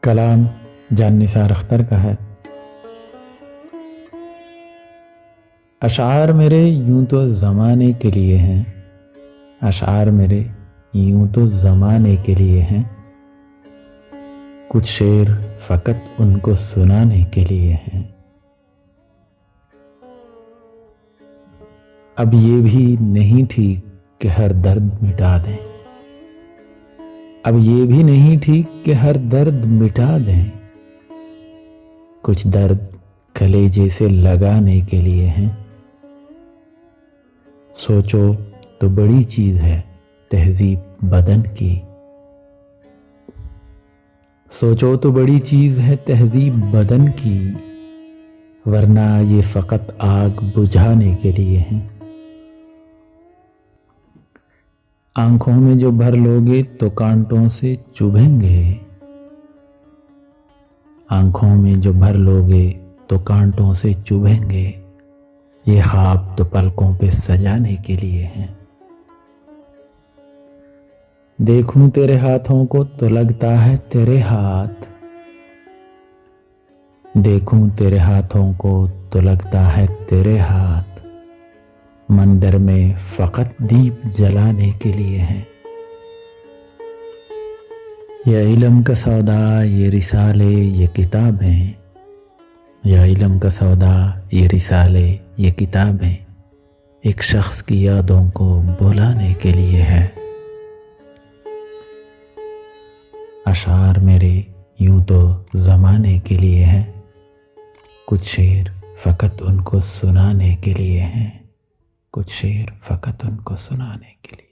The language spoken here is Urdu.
کلام جان نثار اختر کا ہے۔ اشعار میرے یوں تو زمانے کے لیے ہیں، اشعار میرے یوں تو زمانے کے لیے ہیں، کچھ شعر فقط ان کو سنانے کے لیے ہیں۔ اب یہ بھی نہیں ٹھیک کہ ہر درد مٹا دیں، اب یہ بھی نہیں ٹھیک کہ ہر درد مٹا دیں، کچھ درد کلیجے سے لگانے کے لیے ہیں۔ سوچو تو بڑی چیز ہے تہذیب بدن کی، سوچو تو بڑی چیز ہے تہذیب بدن کی، ورنہ یہ فقط آگ بجھانے کے لیے ہیں۔ آنکھوں میں جو بھر لوگے تو کانٹوں سے چبھیں گے، آنکھوں میں جو بھر لوگے تو کانٹوں سے چبھیں گے، یہ خواب تو پلکوں پہ سجانے کے لیے ہیں۔ دیکھوں تیرے ہاتھوں کو تو لگتا ہے تیرے ہاتھ، دیکھوں تیرے ہاتھوں کو تو لگتا ہے تیرے ہاتھ، مندر میں فقط دیپ جلانے کے لیے ہیں۔ یہ علم کا سودا یہ رسالے یہ کتابیں، یا علم کا سودا یہ رسالے یہ کتابیں، ایک شخص کی یادوں کو بھلانے کے لیے ہے۔ اشعار میرے یوں تو زمانے کے لیے ہیں، کچھ شعر فقط ان کو سنانے کے لیے ہیں، کچھ شعر فقط ان کو سنانے کے لیے۔